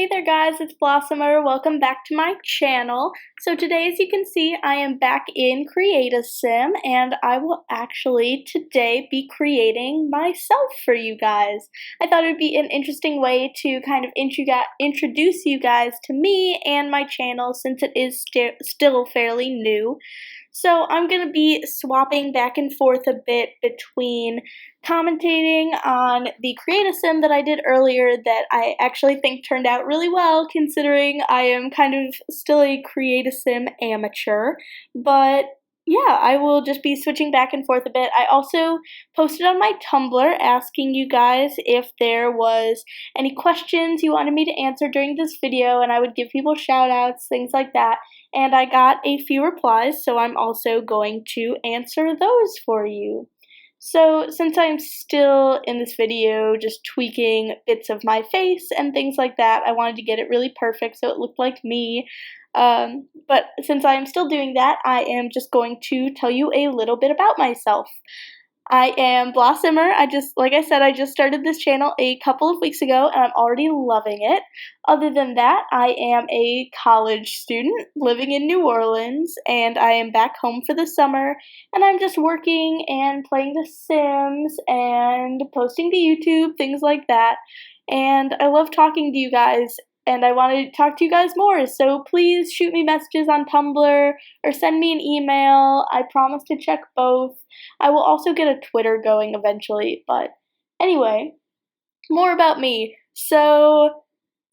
Hey there guys, it's Blossimmer. Welcome back to my channel. So today, as you can see, I am back in Create a Sim, and I will actually today be creating myself for you guys. I thought it would be an interesting way to kind of introduce you guys to me and my channel since it is still fairly new. So I'm going to be swapping back and forth a bit between commentating on the Create a Sim that I did earlier that I actually think turned out really well considering I am kind of still a Create a Sim amateur, but yeah, I will just be switching back and forth a bit. I also posted on my Tumblr asking you guys if there was any questions you wanted me to answer during this video, and I would give people shout outs, things like that, and I got a few replies, so I'm also going to answer those for you. So since I'm still in this video just tweaking bits of my face and things like that, I wanted to get it really perfect so it looked like me. But since I'm still doing that, I am just going to tell you a little bit about myself. I am Blossimmer. Like I said, I just started this channel a couple of weeks ago and I'm already loving it. Other than that, I am a college student living in New Orleans and I am back home for the summer and I'm just working and playing The Sims and posting to YouTube, things like that. And I love talking to you guys and I want to talk to you guys more, so please shoot me messages on Tumblr or send me an email. I promise to check both. I will also get a Twitter going eventually, but anyway, more about me. So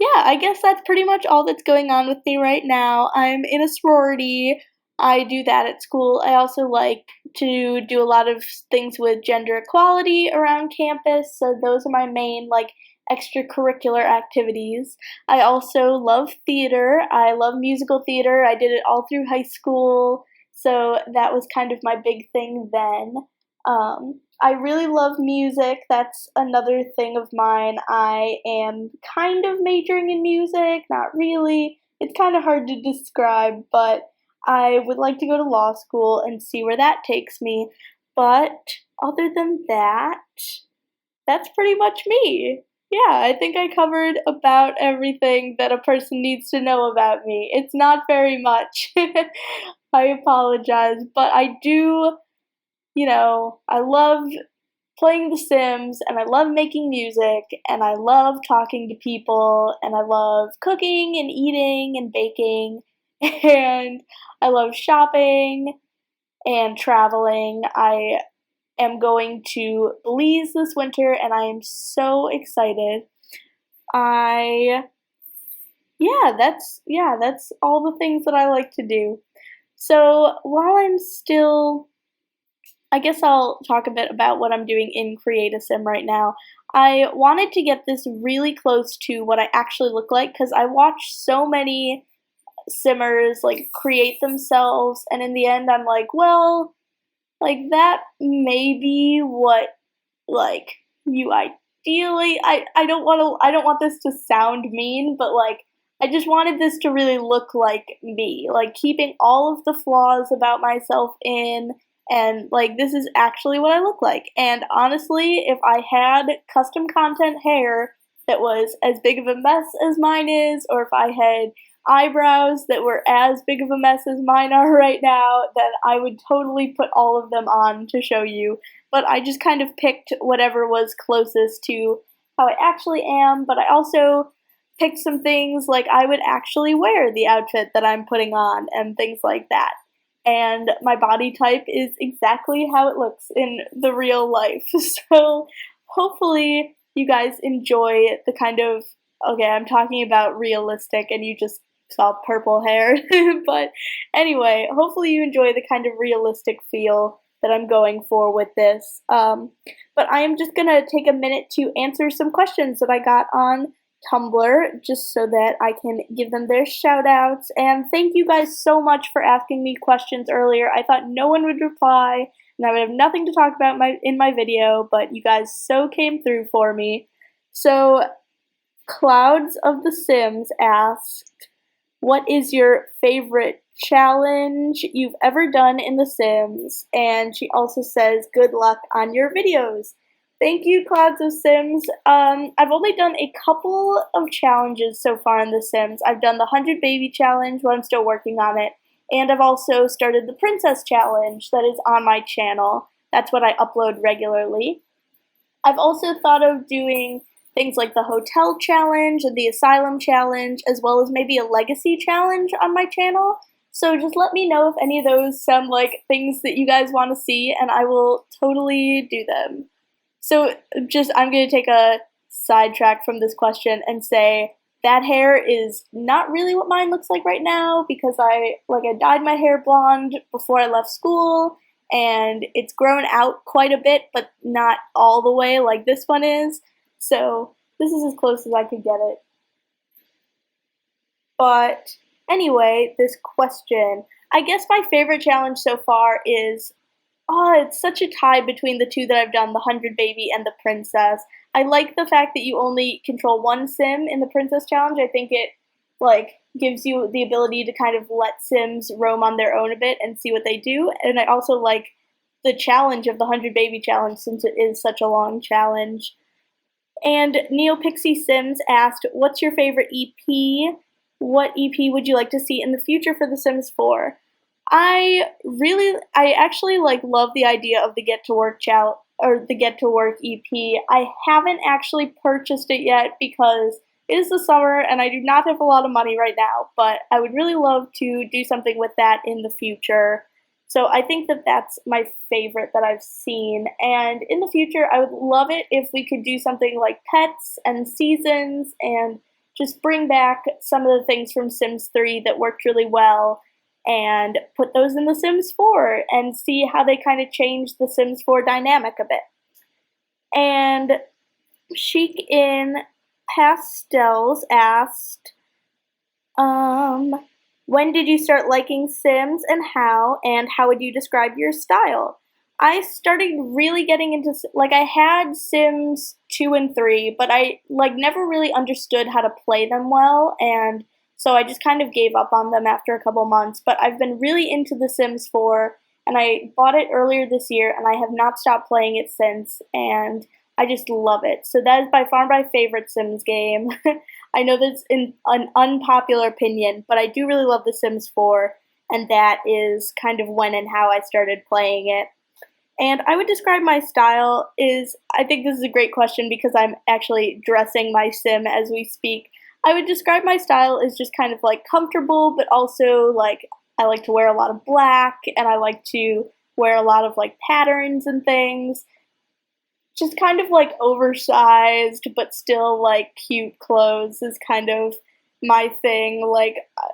yeah, I guess that's pretty much all that's going on with me right now. I'm in a sorority. I do that at school. I also like to do a lot of things with gender equality around campus, so those are my main extracurricular activities. I also love theater. I love musical theater. I did it all through high school, so that was kind of my big thing then. I really love music. That's another thing of mine. I am kind of majoring in music, not really. It's kind of hard to describe, but I would like to go to law school and see where that takes me. But other than that, that's pretty much me. Yeah, I think I covered about everything that a person needs to know about me. It's not very much. I apologize, but I do, I love playing The Sims, and I love making music, and I love talking to people, and I love cooking and eating and baking, and I love shopping and traveling. I am going to Belize this winter and I am so excited. That's all the things that I like to do. So while I guess I'll talk a bit about what I'm doing in Create a Sim right now. I wanted to get this really close to what I actually look like because I watch so many Simmers create themselves, and in the end I'm like, well, that may be what you ideally I don't want this to sound mean, but I just wanted this to really look like me, keeping all of the flaws about myself in, and this is actually what I look like. And honestly, if I had custom content hair that was as big of a mess as mine is, or if I had eyebrows that were as big of a mess as mine are right now, then I would totally put all of them on to show you. But I just kind of picked whatever was closest to how I actually am, but I also picked some things I would actually wear the outfit that I'm putting on and things like that. And my body type is exactly how it looks in the real life. So hopefully you guys enjoy the kind of, okay, I'm talking about realistic and you just saw purple hair, but anyway, hopefully you enjoy the kind of realistic feel that I'm going for with this. But I am just gonna take a minute to answer some questions that I got on Tumblr, just so that I can give them their shout outs. And thank you guys so much for asking me questions earlier. I thought no one would reply and I would have nothing to talk about in my video, but you guys so came through for me. So Clouds of the Sims asked, what is your favorite challenge you've ever done in The Sims? And she also says, good luck on your videos. Thank you, Clouds of Sims. I've only done a couple of challenges so far in The Sims. I've done the 100 Baby Challenge, but I'm still working on it. And I've also started the Princess Challenge that is on my channel. That's what I upload regularly. I've also thought of doing things like the Hotel Challenge and the Asylum Challenge, as well as maybe a Legacy Challenge on my channel. So just let me know if any of those sound like things that you guys want to see, and I will totally do them. So I'm going to take a sidetrack from this question and say that hair is not really what mine looks like right now because I dyed my hair blonde before I left school, and it's grown out quite a bit, but not all the way like this one is. So this is as close as I could get it. But anyway, this question. I guess my favorite challenge so far is it's such a tie between the two that I've done, the 100 Baby and the Princess. I like the fact that you only control one sim in the Princess Challenge. I think it, gives you the ability to kind of let Sims roam on their own a bit and see what they do. And I also like the challenge of the 100 Baby Challenge since it is such a long challenge. And NeoPixie Sims asked, what's your favorite EP? What EP would you like to see in the future for The Sims 4? I actually love the idea of the Get to Work or the Get to Work EP. I haven't actually purchased it yet because it is the summer and I do not have a lot of money right now, but I would really love to do something with that in the future. So I think that that's my favorite that I've seen. And in the future, I would love it if we could do something like pets and seasons and just bring back some of the things from Sims 3 that worked really well and put those in The Sims 4 and see how they kind of change the Sims 4 dynamic a bit. And Chic in Pastels asked, when did you start liking Sims and how would you describe your style? I started really getting into, I had Sims 2 and 3, but I, never really understood how to play them well, and so I just kind of gave up on them after a couple months, but I've been really into The Sims 4, and I bought it earlier this year, and I have not stopped playing it since, and I just love it. So that is by far my favorite Sims game. I know that's an unpopular opinion, but I do really love The Sims 4, and that is kind of when and how I started playing it. And I would describe my style I think this is a great question because I'm actually dressing my sim as we speak. I would describe my style as just kind of comfortable, but also I like to wear a lot of black and I like to wear a lot of patterns and things. Just kind of oversized, but still cute clothes is kind of my thing.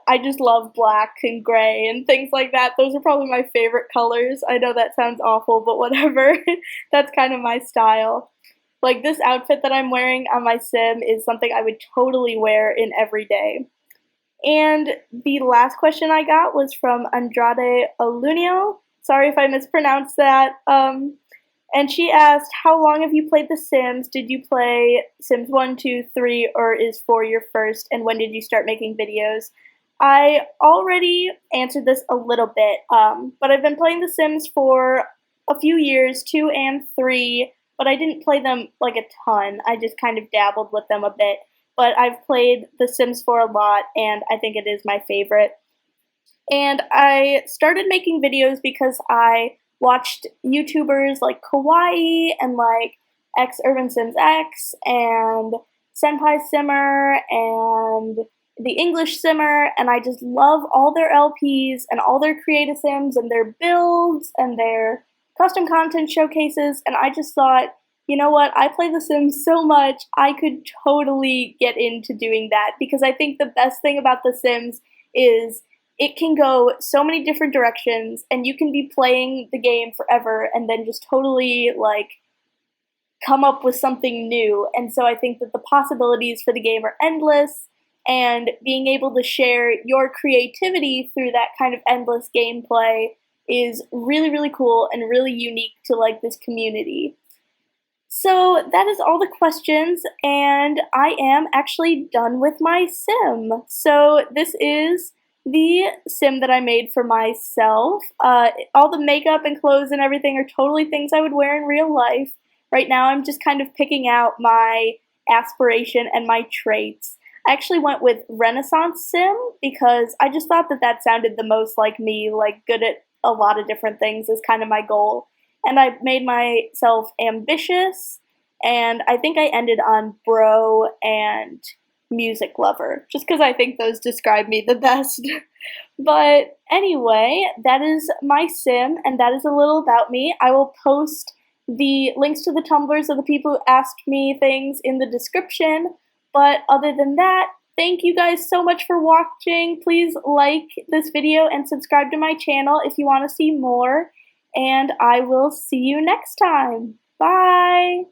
I just love black and gray and things like that. Those are probably my favorite colors. I know that sounds awful, but whatever. That's kind of my style. This outfit that I'm wearing on my sim is something I would totally wear in every day. And the last question I got was from Andrade Alunio. Sorry if I mispronounced that. And she asked, how long have you played The Sims? Did you play Sims 1, 2, 3, or is 4 your first? And when did you start making videos? I already answered this a little bit, but I've been playing The Sims for a few years, 2 and 3, but I didn't play them a ton. I just kind of dabbled with them a bit. But I've played The Sims 4 a lot, and I think it is my favorite. And I started making videos because I watched YouTubers like Kawaii and X Urban Sims X and Senpai Simmer and the English Simmer, and I just love all their LPs and all their creative Sims and their builds and their custom content showcases, and I just thought, you know what, I play The Sims so much, I could totally get into doing that, because I think the best thing about The Sims is it can go so many different directions, and you can be playing the game forever and then just totally, come up with something new. And so I think that the possibilities for the game are endless, and being able to share your creativity through that kind of endless gameplay is really, really cool and really unique to, this community. So that is all the questions, and I am actually done with my sim. So this is the sim that I made for myself. All the makeup and clothes and everything are totally things I would wear in real life. right now I'm just kind of picking out my aspiration and my traits. I actually went with Renaissance Sim because I just thought that that sounded the most like me, like good at a lot of different things is kind of my goal. And I made myself ambitious, and I think I ended on bro and music lover, just because I think those describe me the best. But anyway, that is my sim, and that is a little about me. I will post the links to the Tumblrs of the people who asked me things in the description. But other than that, thank you guys so much for watching. Please like this video and subscribe to my channel if you want to see more. And I will see you next time. Bye!